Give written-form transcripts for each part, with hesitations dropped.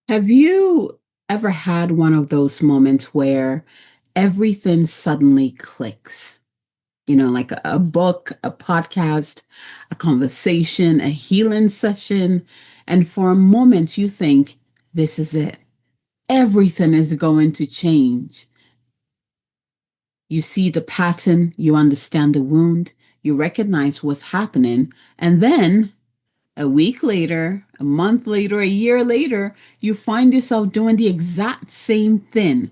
Have you ever had one of those moments where everything suddenly clicks? Like a book, a podcast, a conversation, a healing session. And for a moment, you think, this is it. Everything is going to change. You see the pattern, you understand the wound, you recognize what's happening. And then a week later, a month later, a year later, you find yourself doing the exact same thing.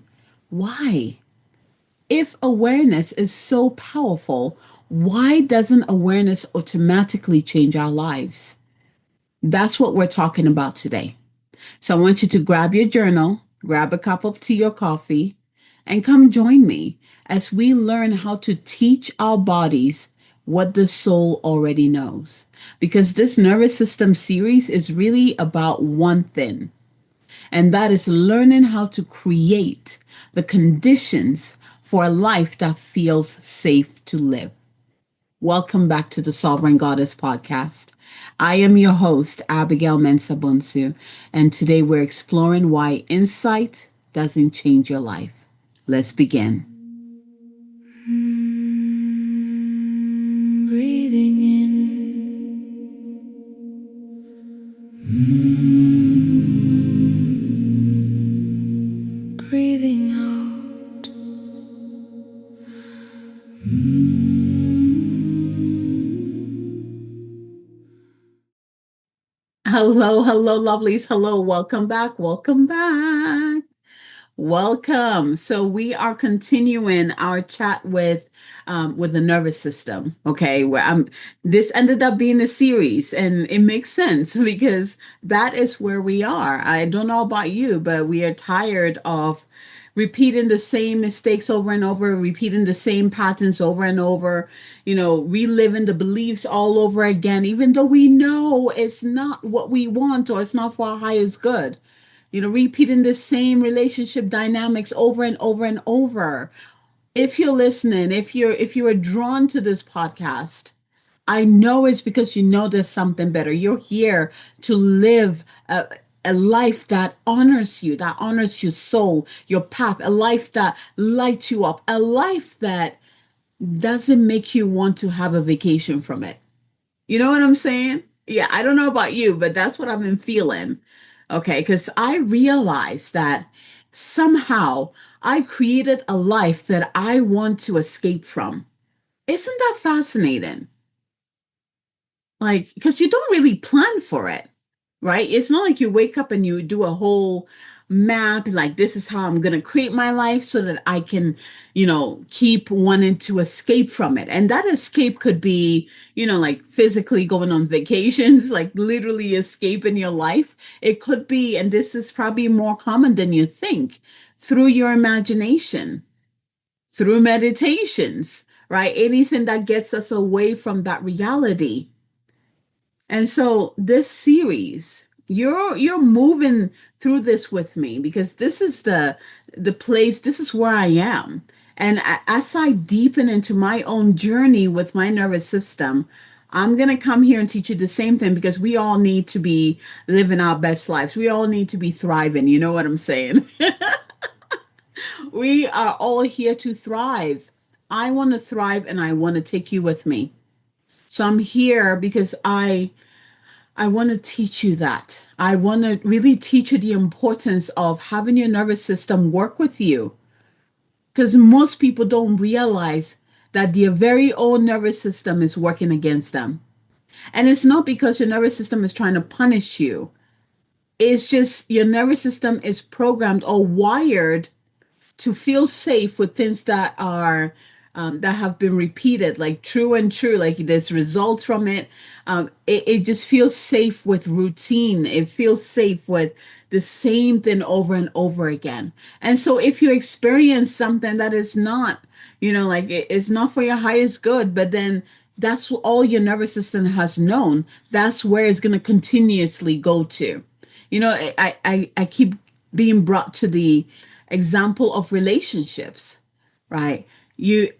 Why? If awareness is so powerful, why doesn't awareness automatically change our lives? That's what we're talking about today. So I want you to grab your journal, grab a cup of tea or coffee, and come join me as we learn how to teach our bodies what the soul already knows. Because this nervous system series is really about one thing, and that is learning how to create the conditions for a life that feels safe to live. Welcome back to the Sovereign Goddess podcast. I am your host, Abigail Mensah-Bonsu, and today we're exploring why insight doesn't change your life. Let's begin. Breathing in. Breathing out. Hello, hello, lovelies. Hello, welcome back. Welcome back. Welcome. So we are continuing our chat with the nervous system. Okay, where this ended up being a series, and it makes sense because that is where we are. I don't know about you, but we are tired of repeating the same mistakes over and over, repeating the same patterns over and over, reliving the beliefs all over again, even though we know it's not what we want or it's not for our highest good, repeating the same relationship dynamics over and over and over. If you're listening, if you are drawn to this podcast, I know it's because you know there's something better. You're here to live a life that honors your soul, your path, a life that lights you up, a life that doesn't make you want to have a vacation from it. You know what I'm saying? Yeah, I don't know about you, but that's what I've been feeling. Okay, because I realized that somehow I created a life that I want to escape from. Isn't that fascinating? Like, because you don't really plan for it, right? It's not like you wake up and you do a whole map, like, this is how I'm going to create my life so that I can, keep wanting to escape from it. And that escape could be, like physically going on vacations, like literally escaping your life. It could be, and this is probably more common than you think, through your imagination, through meditations, right? Anything that gets us away from that reality. And so this series, you're moving through this with me because this is the place, this is where I am. And as I deepen into my own journey with my nervous system, I'm going to come here and teach you the same thing because we all need to be living our best lives. We all need to be thriving. You know what I'm saying? We are all here to thrive. I want to thrive and I want to take you with me. So I'm here because I want to teach you that. I want to really teach you the importance of having your nervous system work with you. Because most people don't realize that their very own nervous system is working against them. And it's not because your nervous system is trying to punish you. It's just your nervous system is programmed or wired to feel safe with things that have been repeated, like true and true, like there's results from it. It just feels safe with routine. It feels safe with the same thing over and over again. And so if you experience something that is not, like it's not for your highest good, but then that's all your nervous system has known, that's where it's going to continuously go to. I keep being brought to the example of relationships, right? You,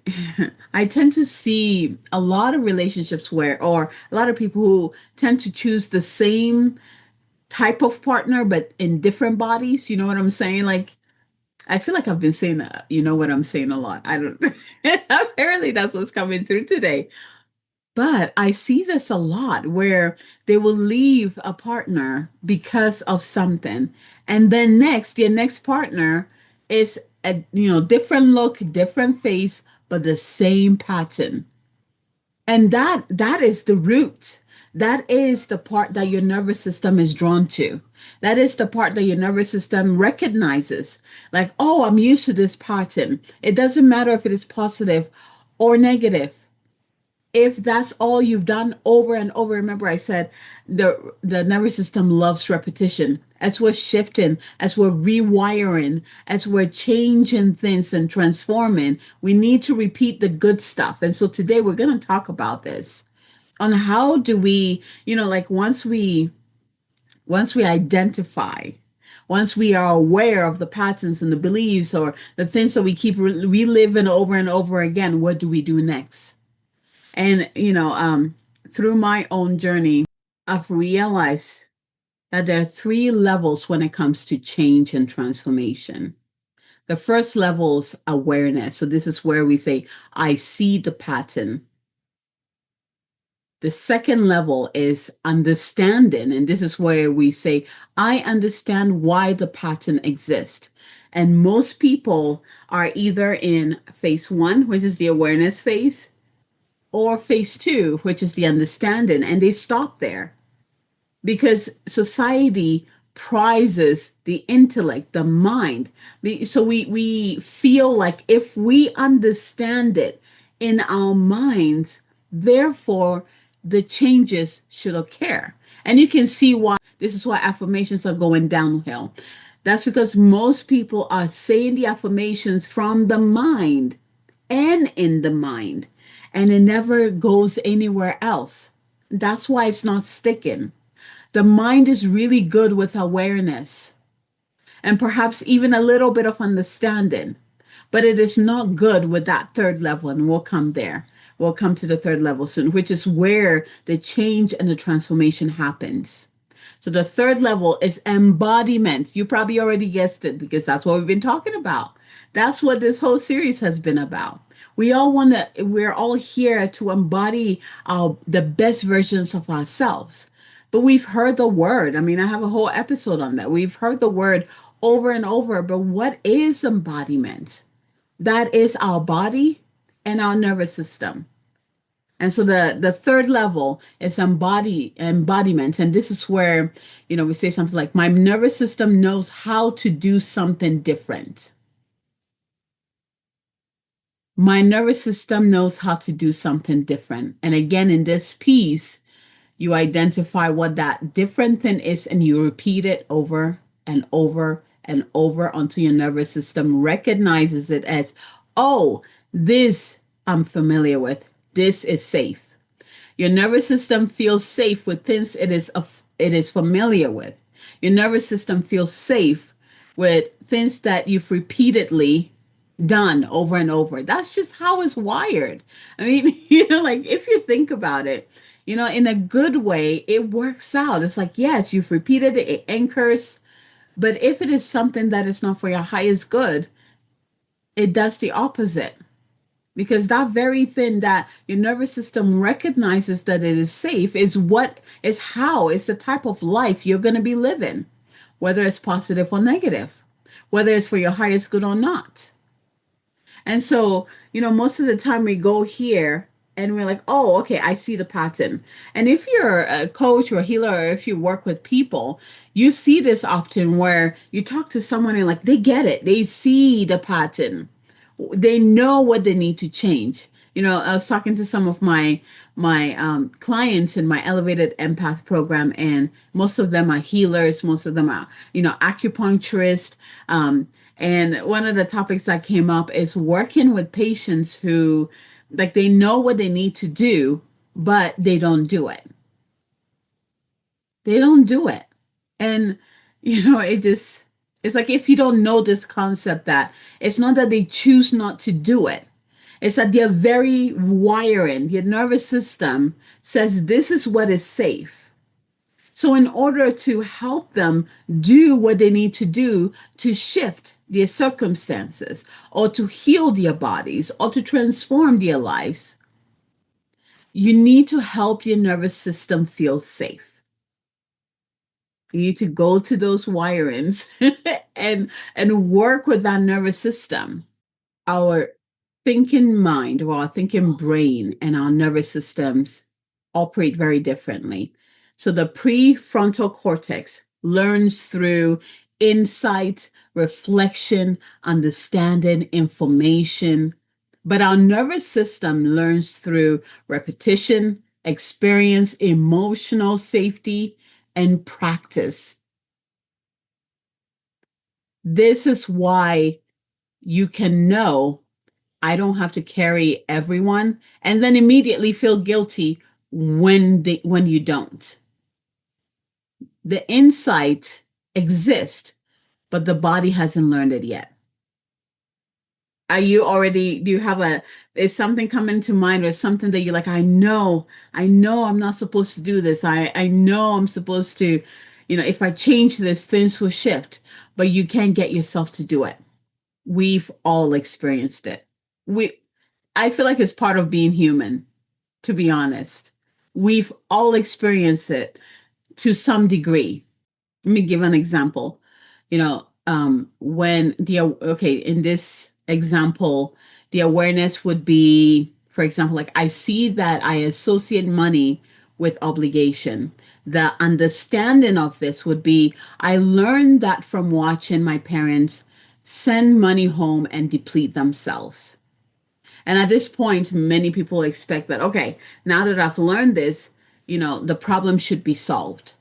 I tend to see a lot of relationships where, or a lot of people who tend to choose the same type of partner, but in different bodies. You know what I'm saying? Like, I feel like I've been saying, you know what I'm saying a lot. I don't, apparently that's what's coming through today. But I see this a lot where they will leave a partner because of something. And then next, your next partner is a, different look, different face, but the same pattern. And that is the root. That is the part that your nervous system is drawn to. That is the part that your nervous system recognizes. Like, oh, I'm used to this pattern. It doesn't matter if it is positive or negative. If that's all you've done over and over, remember I said the nervous system loves repetition. As we're shifting, as we're rewiring, as we're changing things and transforming, we need to repeat the good stuff. And so today we're going to talk about this on how do we, like once we identify, once we are aware of the patterns and the beliefs or the things that we keep reliving over and over again, what do we do next? And, through my own journey, I've realized that there are three levels when it comes to change and transformation. The first level is awareness. So this is where we say, I see the pattern. The second level is understanding. And this is where we say, I understand why the pattern exists. And most people are either in phase one, which is the awareness phase, or phase two, which is the understanding, and they stop there because society prizes the intellect, the mind. So we feel like if we understand it in our minds, therefore the changes should occur. And you can see why this is why affirmations are going downhill. That's because most people are saying the affirmations from the mind and in the mind, and it never goes anywhere else. That's why it's not sticking. The mind is really good with awareness and perhaps even a little bit of understanding, but it is not good with that third level, and we'll come there. We'll come to the third level soon, which is where the change and the transformation happens. So the third level is embodiment. You probably already guessed it because that's what we've been talking about. That's what this whole series has been about. We're all here to embody the best versions of ourselves. But we've heard the word. I mean, I have a whole episode on that. We've heard the word over and over. But what is embodiment? That is our body and our nervous system. And so the third level is embodiment. And this is where, we say something like, my nervous system knows how to do something different. My nervous system knows how to do something different. And again, in this piece, you identify what that different thing is and you repeat it over and over and over until your nervous system recognizes it as, oh, this I'm familiar with. This is safe. Your nervous system feels safe with things it is familiar with. Your nervous system feels safe with things that you've repeatedly done over and over. That's just how it's wired. I mean, like if you think about it, in a good way, it works out. It's like, yes, you've repeated it, it anchors. But if it is something that is not for your highest good, it does the opposite. Because that very thing that your nervous system recognizes that it is safe is the type of life you're going to be living, whether it's positive or negative, whether it's for your highest good or not. And so, most of the time we go here and we're like, oh, okay, I see the pattern. And if you're a coach or a healer, or if you work with people, you see this often where you talk to someone and like they get it, they see the pattern, they know what they need to change. I was talking to some of my clients in my elevated empath program, and most of them are healers, most of them are acupuncturists, and one of the topics that came up is working with patients who, like, they know what they need to do, but they don't do it. They don't do it. And, it's like if you don't know this concept, that it's not that they choose not to do it. It's that their very wiring, your nervous system says this is what is safe. So, in order to help them do what they need to do to shift their circumstances or to heal their bodies or to transform their lives, you need to help your nervous system feel safe. You need to go to those wirings and work with that nervous system. Our thinking mind or our thinking brain and our nervous systems operate very differently. So the prefrontal cortex learns through insight, reflection, understanding, information. But our nervous system learns through repetition, experience, emotional safety, and practice. This is why you can know I don't have to carry everyone and then immediately feel guilty when you don't. The insight exists, but the body hasn't learned it yet. Are you already, do you have is something coming to mind or something that you're like, I know I'm not supposed to do this. I know I'm supposed to, if I change this, things will shift, but you can't get yourself to do it. We've all experienced it. We, I feel like it's part of being human, to be honest. We've all experienced it to some degree. Let me give an example. When okay, in this example, the awareness would be, for example, like I see that I associate money with obligation. The understanding of this would be I learned that from watching my parents send money home and deplete themselves. And at this point, many people expect that, okay, now that I've learned this, the problem should be solved.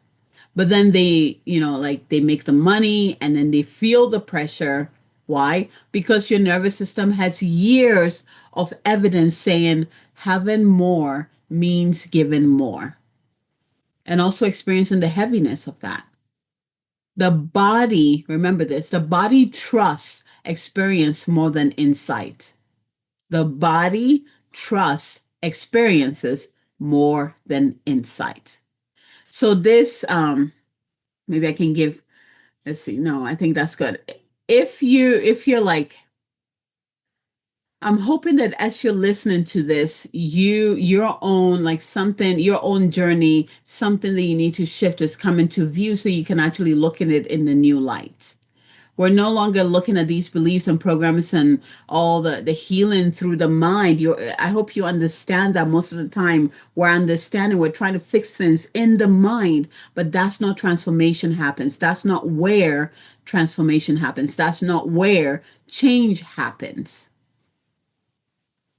But then they, like they make the money and then they feel the pressure. Why? Because your nervous system has years of evidence saying having more means giving more. And also experiencing the heaviness of that. The body, remember this, the body trusts experience more than insight. The body trusts experiences more than insight. So this, maybe I can give, let's see, no, I think that's good. If you're like, I'm hoping that as you're listening to this, your own, like something, your own journey, something that you need to shift is coming to view so you can actually look at it in the new light. We're no longer looking at these beliefs and programs and all the healing through the mind. I hope you understand that most of the time we're trying to fix things in the mind, but that's not transformation happens. That's not where transformation happens. That's not where change happens.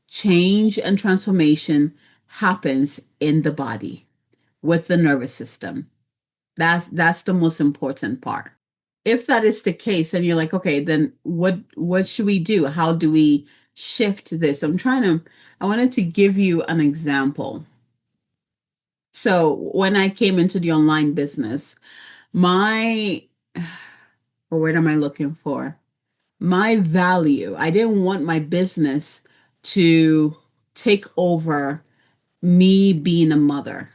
Change and transformation happens in the body with the nervous system. That's the most important part. If that is the case, then you're like, okay, then what should we do? How do we shift this? I wanted to give you an example. So when I came into the online business, my, or what am I looking for? My value, I didn't want my business to take over me being a mother,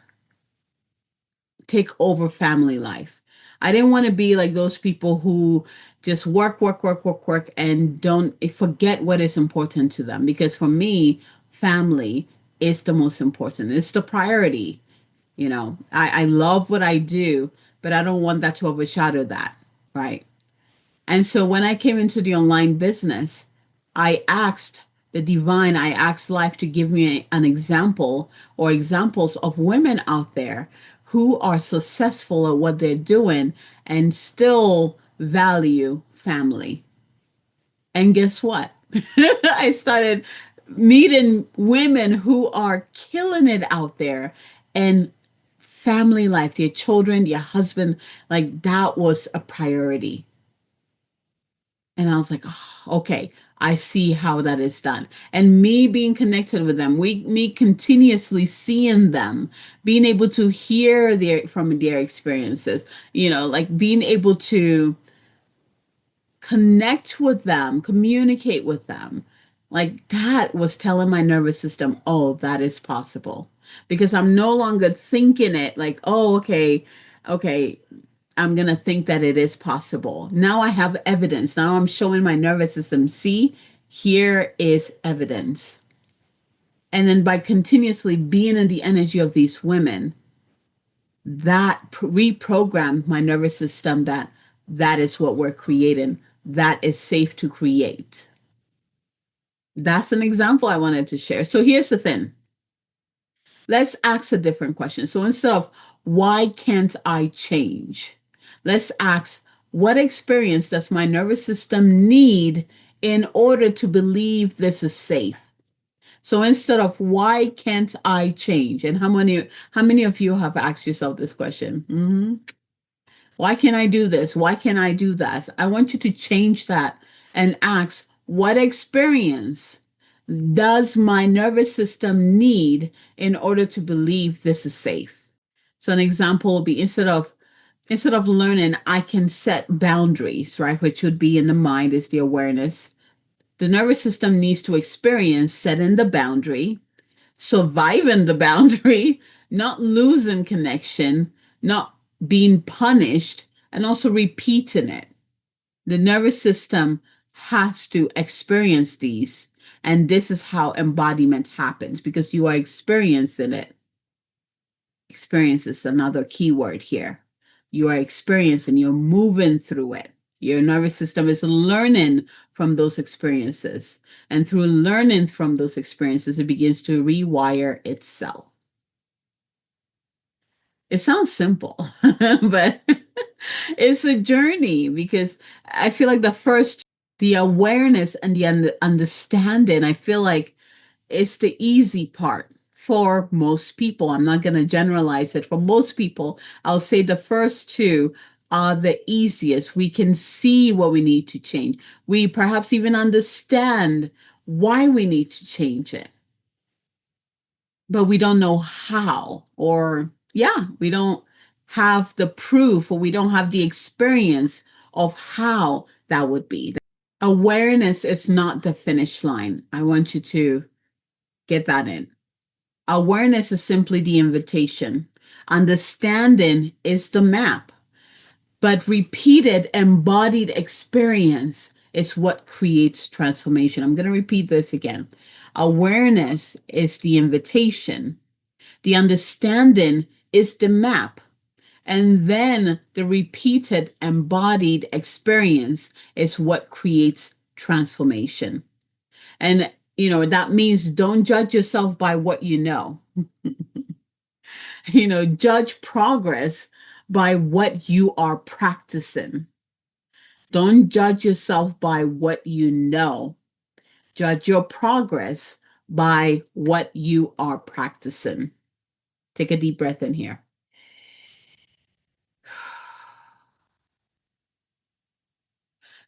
take over family life. I didn't want to be like those people who just work, work, work, work, work, and don't forget what is important to them. Because for me, family is the most important. It's the priority. I love what I do, but I don't want that to overshadow that. Right. And so when I came into the online business, I asked life to give me an example or examples of women out there who are successful at what they're doing and still value family. And guess what? I started meeting women who are killing it out there and family life, their children, their husband, like that was a priority. And I was like, oh, okay, I see how that is done. And me being connected with them, me continuously seeing them, being able to hear from their experiences, like being able to connect with them, communicate with them. Like that was telling my nervous system, oh, that is possible. Because I'm no longer thinking it like, oh, okay. Okay, I'm going to think that it is possible. Now I have evidence. Now I'm showing my nervous system, see, here is evidence. And then by continuously being in the energy of these women, that reprogrammed my nervous system that that is what we're creating. That is safe to create. That's an example I wanted to share. So here's the thing. Let's ask a different question. So instead of why can't I change? Let's ask what experience does my nervous system need in order to believe this is safe? So instead of why can't I change? And how many of you have asked yourself this question? Why can't I do this? Why can't I do that? I want you to change that and ask what experience does my nervous system need in order to believe this is safe? So an example would be instead of learning I can set boundaries, right? Which would be in the mind is the awareness. The nervous system needs to experience setting the boundary, surviving the boundary, not losing connection, not being punished, and also repeating it. The nervous system has to experience these. And this is how embodiment happens because you are experiencing it. Experience is another key word here. You are experiencing, you're moving through it. Your nervous system is learning from those experiences. And through learning from those experiences, it begins to rewire itself. It sounds simple, but it's a journey because I feel like the awareness and the understanding, I feel like it's the easy part for most people. I'm not going to generalize it. For most people, I'll say the first two are the easiest. We can see what we need to change. We perhaps even understand why we need to change it, but we don't know how, or yeah, we don't have the proof or we don't have the experience of how that would be. Awareness is not the finish line. I want you to get that in. Awareness is simply the invitation. Understanding is the map. But repeated embodied experience is what creates transformation. I'm going to repeat this again. Awareness is the invitation. The understanding is the map. And then the repeated embodied experience is what creates transformation. And, that means don't judge yourself by what you know. Judge progress by what you are practicing. Don't judge yourself by what you know. Judge your progress by what you are practicing. Take a deep breath in here.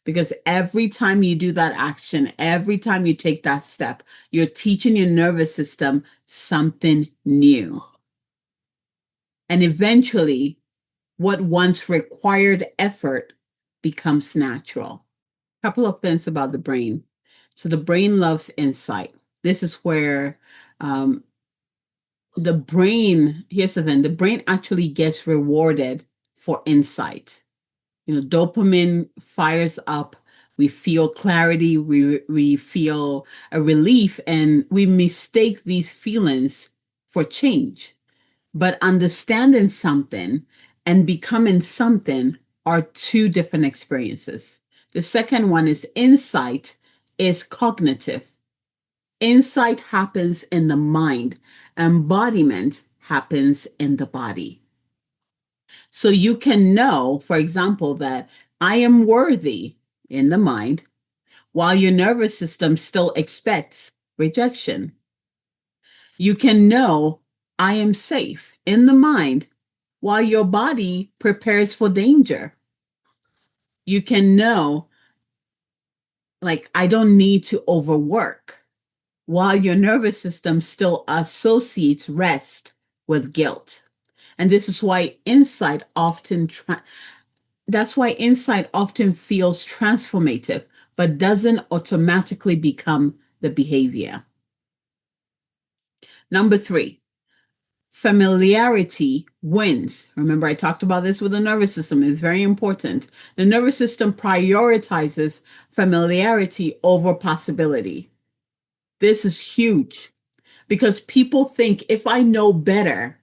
Because every time you do that action, every time you take that step, you're teaching your nervous system something new. And eventually, what once required effort becomes natural. A couple of things about the brain. So the brain loves insight. This is where here's the thing, the brain actually gets rewarded for insight. Dopamine fires up. We feel clarity. We feel a relief, and we mistake these feelings for change. But understanding something and becoming something are two different experiences. The second one is insight is cognitive. Insight happens in the mind. Embodiment happens in the body. So you can know, for example, that I am worthy in the mind, while your nervous system still expects rejection. You can know I am safe in the mind, while your body prepares for danger. You can know, like, I don't need to overwork, while your nervous system still associates rest with guilt. And this is why that's why insight often feels transformative, but doesn't automatically become the behavior. Number three, Familiarity wins. Remember, I talked about this with the nervous system. It's very important. The nervous system prioritizes familiarity over possibility. This is huge because people think if I know better,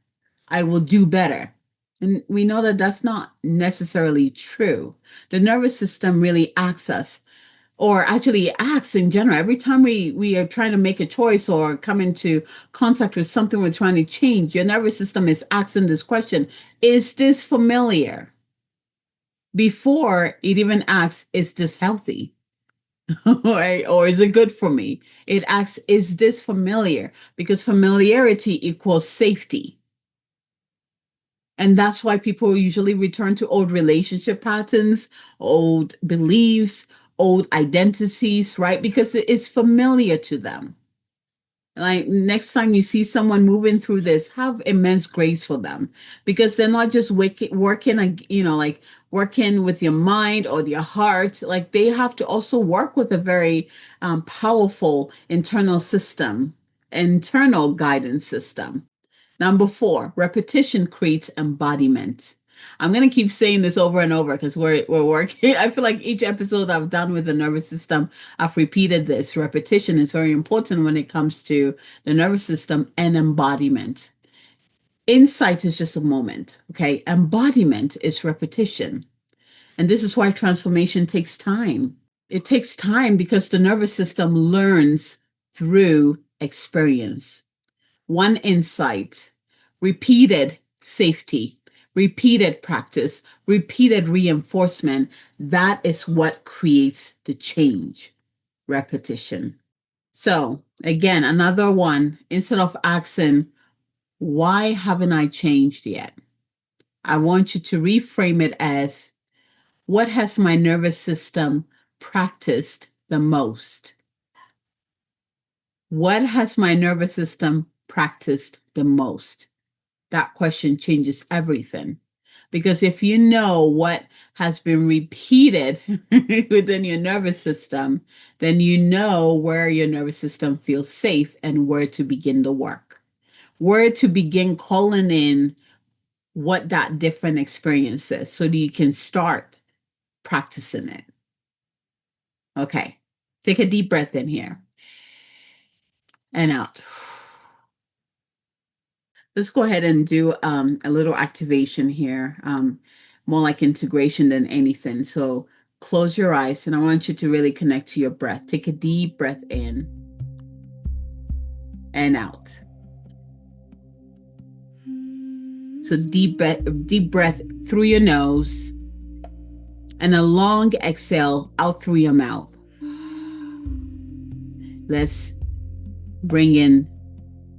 I will do better. And we know that that's not necessarily true. The nervous system really acts us, or actually acts in general. Every time we are trying to make a choice or come into contact with something we're trying to change, your nervous system is asking this question: is this familiar? Before it even asks, is this healthy? Right? Or is it good for me? It asks, is this familiar? Because familiarity equals safety. And that's why people usually return to old relationship patterns, old beliefs, old identities, right? Because it is familiar to them. Like next time you see someone moving through this, have immense grace for them because they're not just working, like working with your mind or your heart. Like they have to also work with a very powerful internal guidance system. Number 4, repetition creates embodiment. I'm going to keep saying this over and over because we're working. I feel like each episode I've done with the nervous system, I've repeated this. Repetition is very important when it comes to the nervous system and embodiment. Insight is just a moment, okay? Embodiment is repetition. And this is why transformation takes time. It takes time because the nervous system learns through experience. One insight, repeated safety, repeated practice, repeated reinforcement. That is what creates the change. Repetition. So, again, another one, instead of asking, why haven't I changed yet? I want you to reframe it as, what has my nervous system practiced the most? What has my nervous system practiced the most? That question changes everything. Because if you know what has been repeated within your nervous system, then you know where your nervous system feels safe and where to begin the work, where to begin calling in what that different experience is so that you can start practicing it. Okay, take a deep breath in here and out. Let's go ahead and do a little activation here, more like integration than anything. So close your eyes and I want you to really connect to your breath. Take a deep breath in and out. So deep breath through your nose and a long exhale out through your mouth. Let's bring in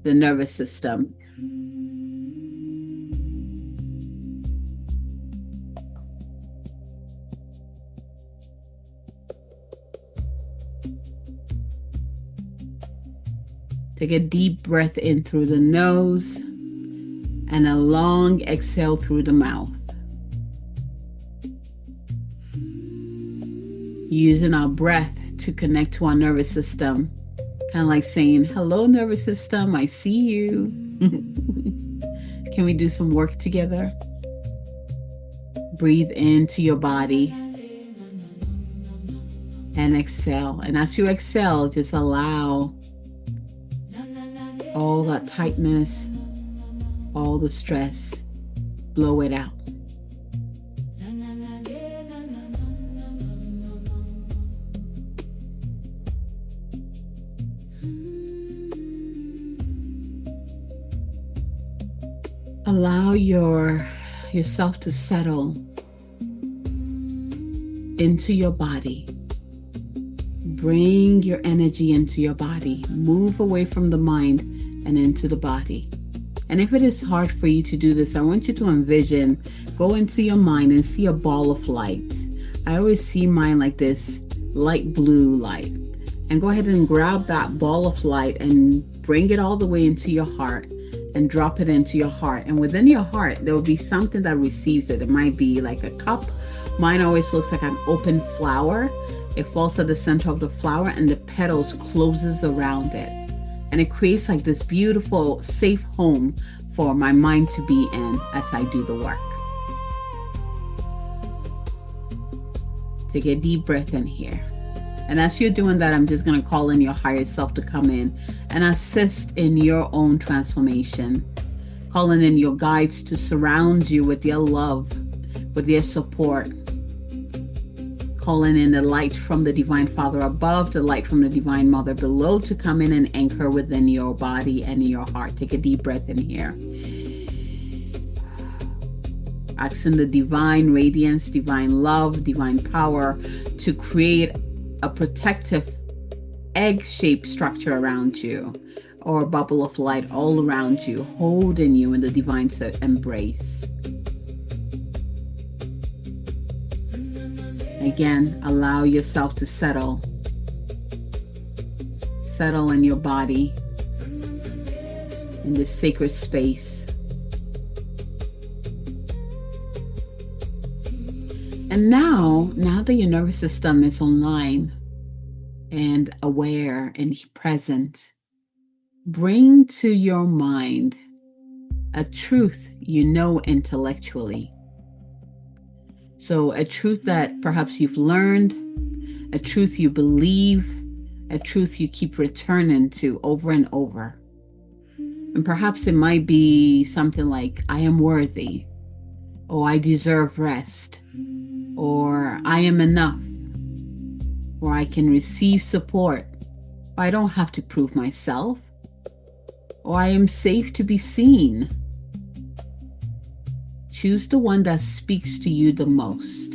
the nervous system. Take a deep breath in through the nose and a long exhale through the mouth. Using our breath to connect to our nervous system. Kind of like saying, hello, nervous system, I see you. Can we do some work together? Breathe into your body and exhale. And as you exhale, just allow all that tightness, all the stress, blow it out. Allow yourself to settle into your body. Bring your energy into your body. Move away from the mind and into the body. And if it is hard for you to do this, I want you to envision, go into your mind and see a ball of light. I always see mine like this light blue light. And go ahead and grab that ball of light and bring it all the way into your heart and drop it into your heart. And within your heart, there will be something that receives it. It might be like a cup. Mine always looks like an open flower. It falls at the center of the flower and the petals closes around it. And it creates like this beautiful, safe home for my mind to be in as I do the work. Take a deep breath in here. And as you're doing that, I'm just going to call in your higher self to come in and assist in your own transformation. Calling in your guides to surround you with their love, with their support. Calling in the light from the Divine Father above, the light from the Divine Mother below to come in and anchor within your body and your heart. Take a deep breath in here. Asking the divine radiance, divine love, divine power to create a protective egg-shaped structure around you, or a bubble of light all around you, holding you in the divine embrace. Again, allow yourself to settle in your body, in this sacred space. And now that your nervous system is online and aware and present, bring to your mind a truth you know intellectually. So a truth that perhaps you've learned, a truth you believe, a truth you keep returning to over and over. And perhaps it might be something like, I am worthy, or I deserve rest, or I am enough, or I can receive support, or I don't have to prove myself, or I am safe to be seen. Choose the one that speaks to you the most.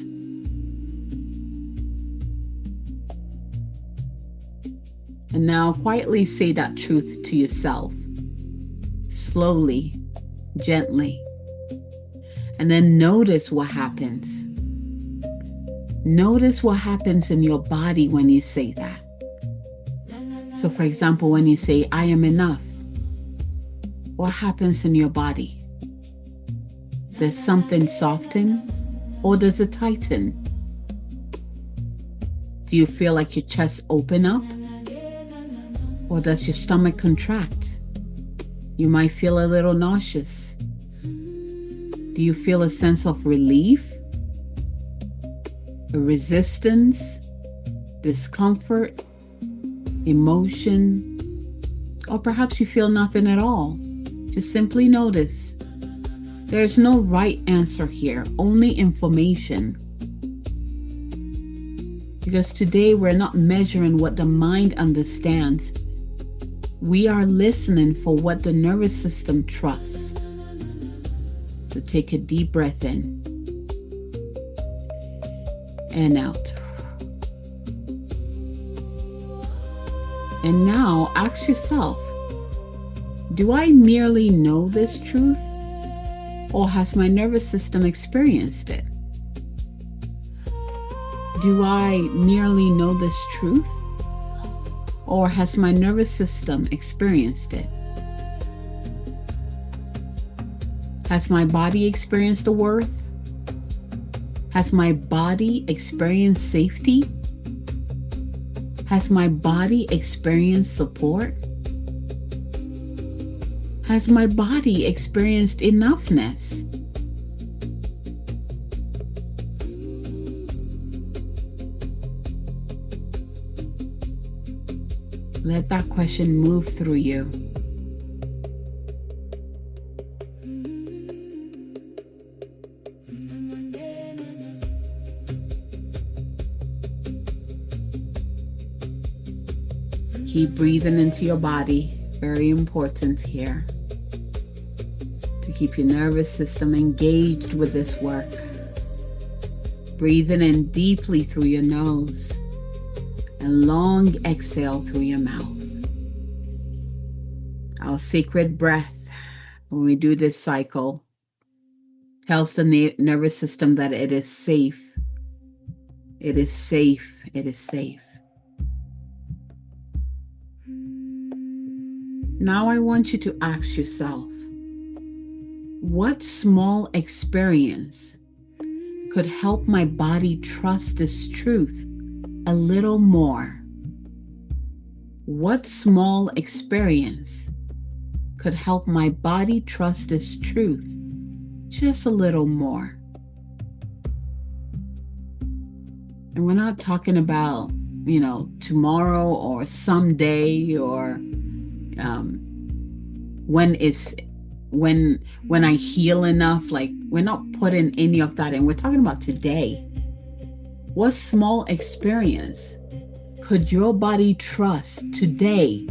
And now quietly say that truth to yourself, slowly, gently, and then notice what happens. Notice what happens in your body when you say that. So for example, when you say, I am enough, what happens in your body? Does something soften or does it tighten? Do you feel like your chest open up? Or does your stomach contract? You might feel a little nauseous. Do you feel a sense of relief? A resistance, discomfort, emotion, or perhaps you feel nothing at all. Just simply notice. There's no right answer here, only information. Because today we're not measuring what the mind understands. We are listening for what the nervous system trusts. So take a deep breath in and out. And now ask yourself, do I merely know this truth, or has my nervous system experienced it? Do I merely know this truth, or has my nervous system experienced it? Has my body experienced the worth? Has my body experienced safety? Has my body experienced support? Has my body experienced enoughness? Let that question move through you. Keep breathing into your body. Very important here. To keep your nervous system engaged with this work. Breathing in deeply through your nose and long exhale through your mouth. Our sacred breath, when we do this cycle, tells the nervous system that it is safe. It is safe. It is safe. Now I want you to ask yourself, what small experience could help my body trust this truth a little more? What small experience could help my body trust this truth just a little more. And we're not talking about, tomorrow or someday or when I heal enough. Like, we're not putting any of that in. We're talking about today. What small experience could your body trust today?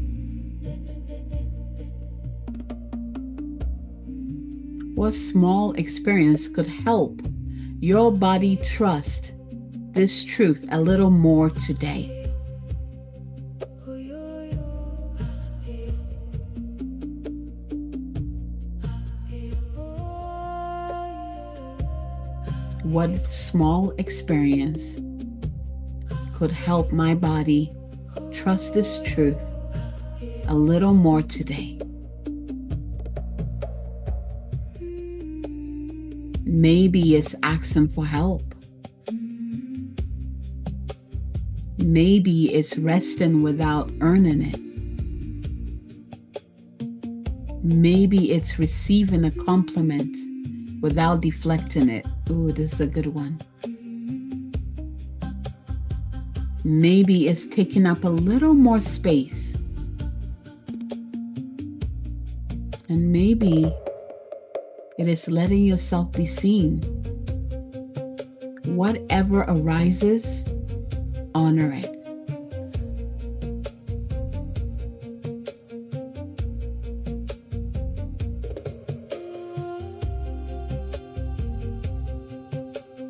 What small experience could help your body trust this truth a little more today? What small experience could help my body trust this truth a little more today? Maybe it's asking for help. Maybe it's resting without earning it. Maybe it's receiving a compliment without deflecting it. Ooh, this is a good one. Maybe it's taking up a little more space. And maybe it is letting yourself be seen. Whatever arises, honor it.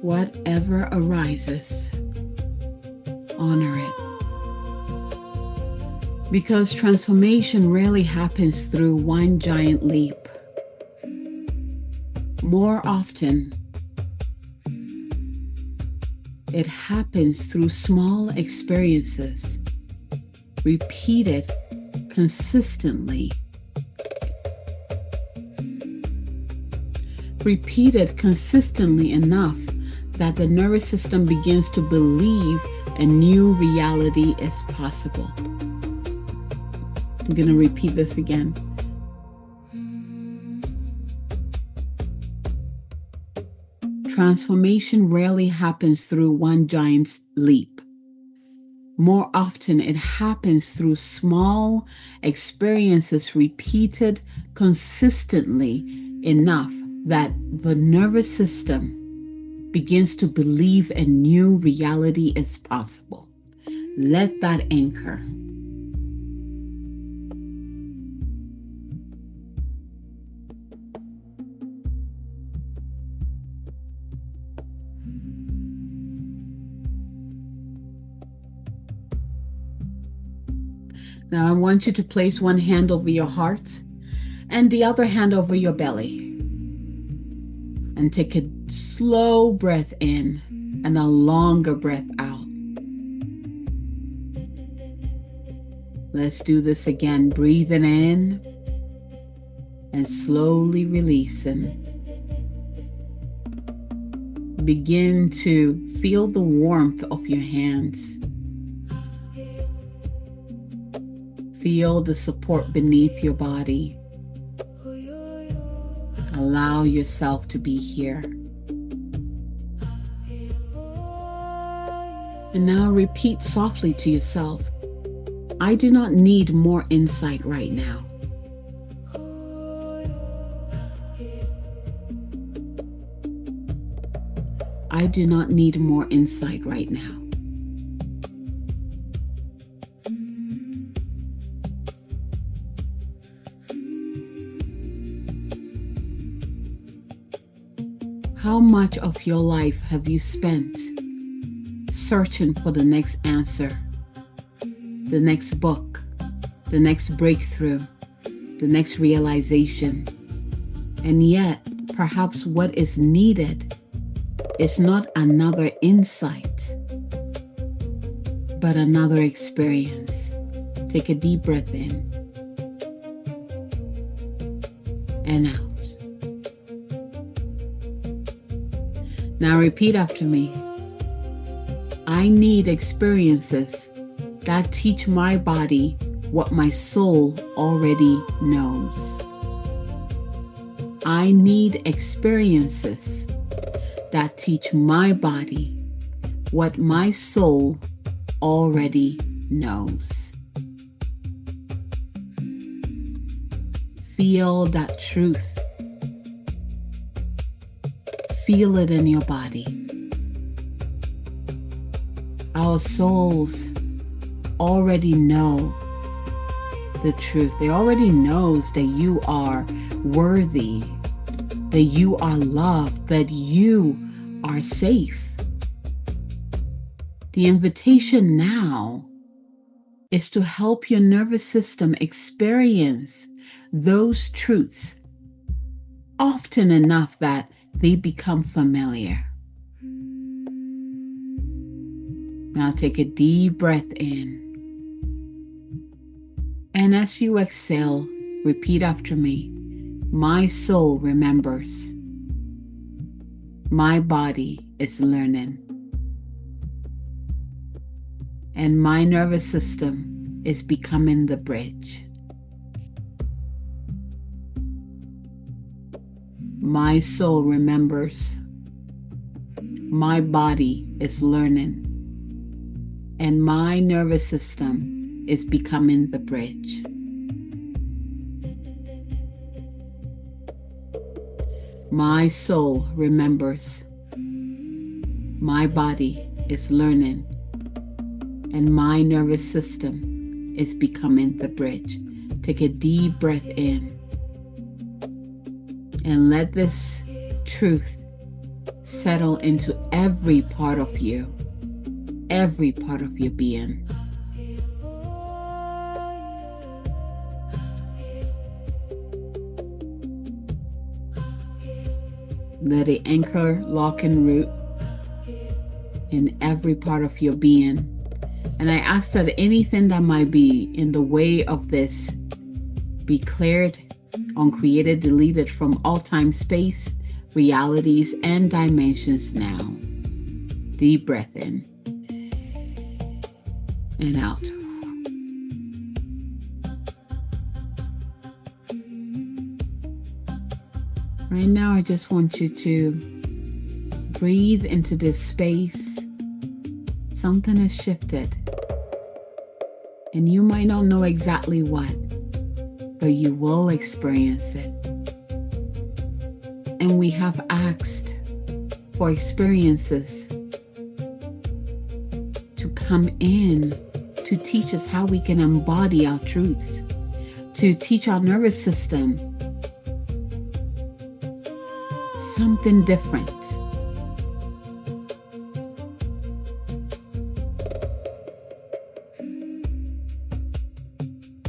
Whatever arises, honor it. Because transformation rarely happens through one giant leap. More often, it happens through small experiences, repeated consistently. Repeated consistently enough that the nervous system begins to believe a new reality is possible. I'm going to repeat this again. Transformation rarely happens through one giant leap. More often, it happens through small experiences repeated consistently enough that the nervous system begins to believe a new reality is possible. Let that anchor. Now I want you to place one hand over your heart and the other hand over your belly. And take a slow breath in and a longer breath out. Let's do this again. Breathing in and slowly releasing. Begin to feel the warmth of your hands. Feel the support beneath your body. Allow yourself to be here. And now repeat softly to yourself, I do not need more insight right now. I do not need more insight right now. How much of your life have you spent searching for the next answer, the next book, the next breakthrough, the next realization? And yet, perhaps what is needed is not another insight, but another experience. Take a deep breath in and out. Now repeat after me. I need experiences that teach my body what my soul already knows. I need experiences that teach my body what my soul already knows. Feel that truth. Feel it in your body. Our souls already know the truth. They already knows that you are worthy, that you are loved, that you are safe. The invitation now is to help your nervous system experience those truths often enough that they become familiar. Now take a deep breath in. And as you exhale, repeat after me. My soul remembers. My body is learning. And my nervous system is becoming the bridge. My soul remembers. My body is learning. And my nervous system is becoming the bridge. My soul remembers. My body is learning. And my nervous system is becoming the bridge. Take a deep breath in. And let this truth settle into every part of you, every part of your being. Let it anchor, lock, and root in every part of your being. And I ask that anything that might be in the way of this be cleared, uncreated, deleted from all time, space, realities, and dimensions now. Deep breath in and out. Right now, I just want you to breathe into this space. Something has shifted. And you might not know exactly what, but you will experience it. And we have asked for experiences to come in to teach us how we can embody our truths, to teach our nervous system something different.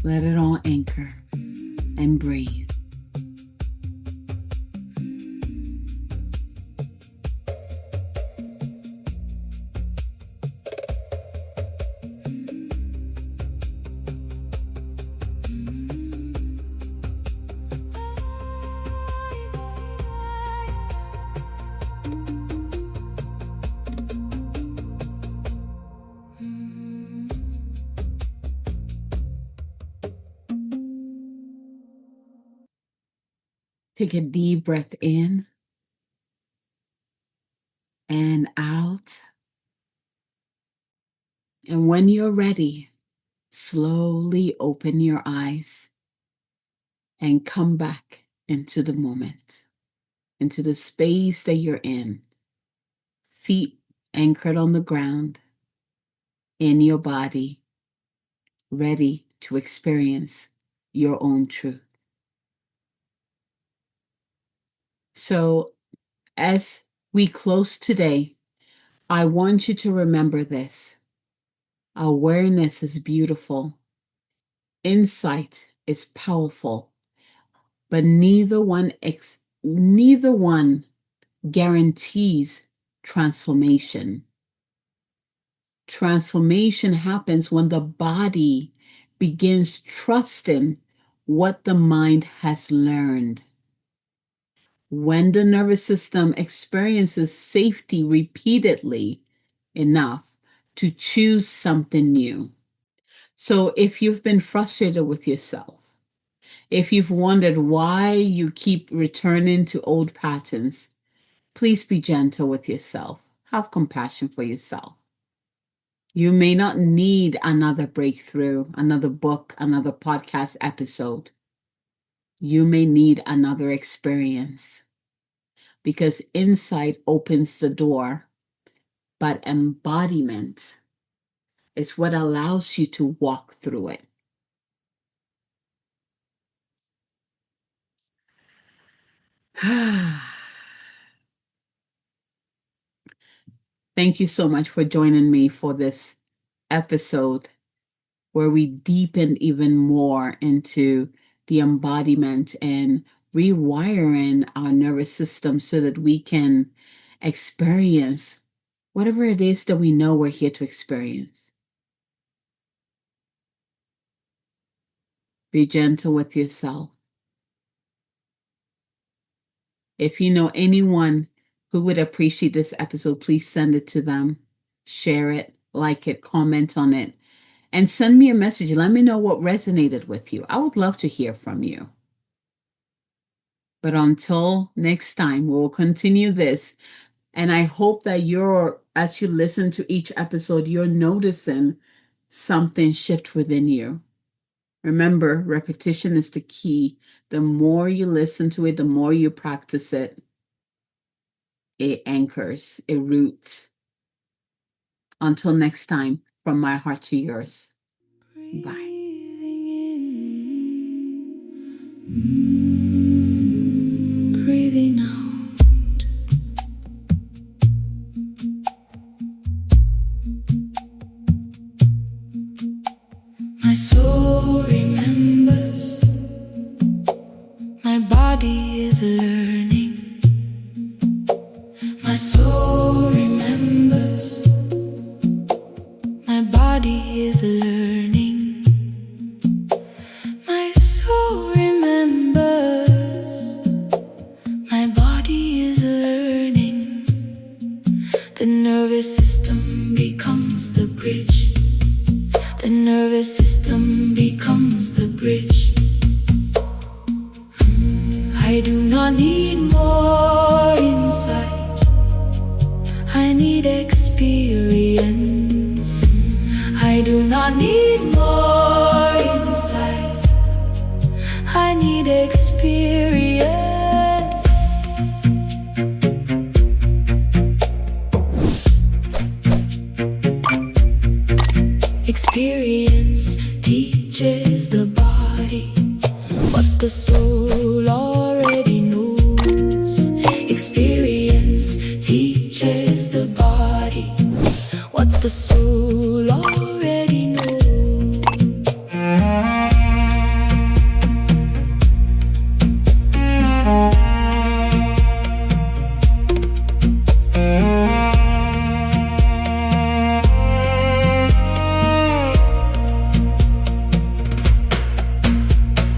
Let it all anchor and breathe. Take a deep breath in and out. And when you're ready, slowly open your eyes and come back into the moment, into the space that you're in. Feet anchored on the ground, in your body, ready to experience your own truth. So as we close today, I want you to remember this. Awareness is beautiful. Insight is powerful, but neither one guarantees transformation. Transformation happens when the body begins trusting what the mind has learned. When the nervous system experiences safety repeatedly enough to choose something new. So if you've been frustrated with yourself, If you've wondered why you keep returning to old patterns, please be gentle with yourself. Have compassion for yourself. You may not need another breakthrough, another book, another podcast episode. You may need another experience because insight opens the door, but embodiment is what allows you to walk through it. Thank you so much for joining me for this episode where we deepen even more into the embodiment and rewiring our nervous system so that we can experience whatever it is that we know we're here to experience. Be gentle with yourself. If you know anyone who would appreciate this episode, please send it to them, share it, like it, comment on it, and send me a message. Let me know what resonated with you. I would love to hear from you. But until next time, we'll continue this. And I hope that as you listen to each episode, you're noticing something shift within you. Remember, repetition is the key. The more you listen to it, the more you practice it, it anchors, it roots. Until next time, from my heart to yours. Bye. Breathing out. My soul remembers. My body is learning. My soul remembers. My body is learning. My soul remembers. My body is learning. The nervous system becomes the bridge. The nervous system becomes the bridge. I do not need more insight. I need experience. I do not need more insight. I need experience. Experience teaches the body what the soul already knows. Experience teaches the body what the soul already knows.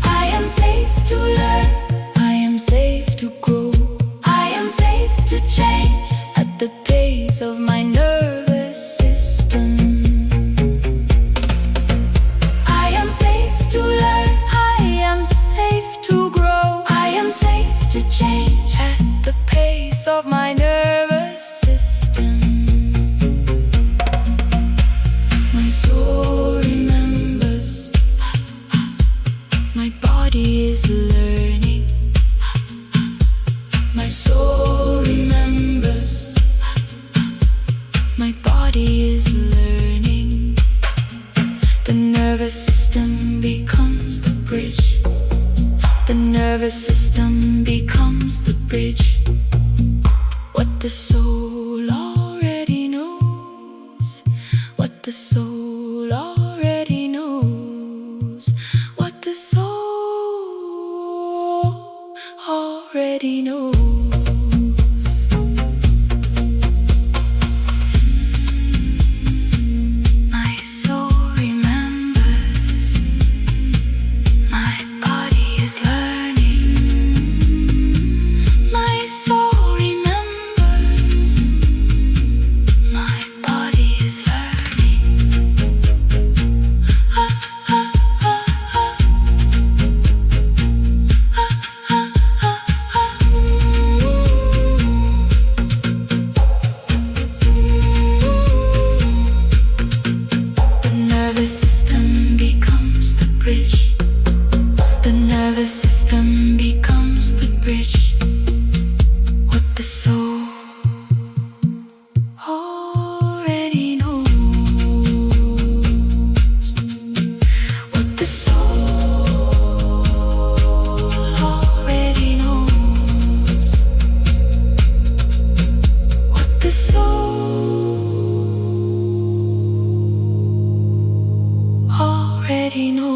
I am safe to learn. I am safe to grow. I am safe to change at the pace of my nervous system. I am safe to learn. I am safe to grow. I am safe to change at the pace of my nervous system. My soul remembers. My body is learning. My soul remembers. My body is learning. The nervous system becomes the bridge. The nervous system becomes the bridge. What the soul already knows. What the soul already knows. What the soul already knows. My soul remembers. My body is learning. My soul remembers. My body is learning. already know.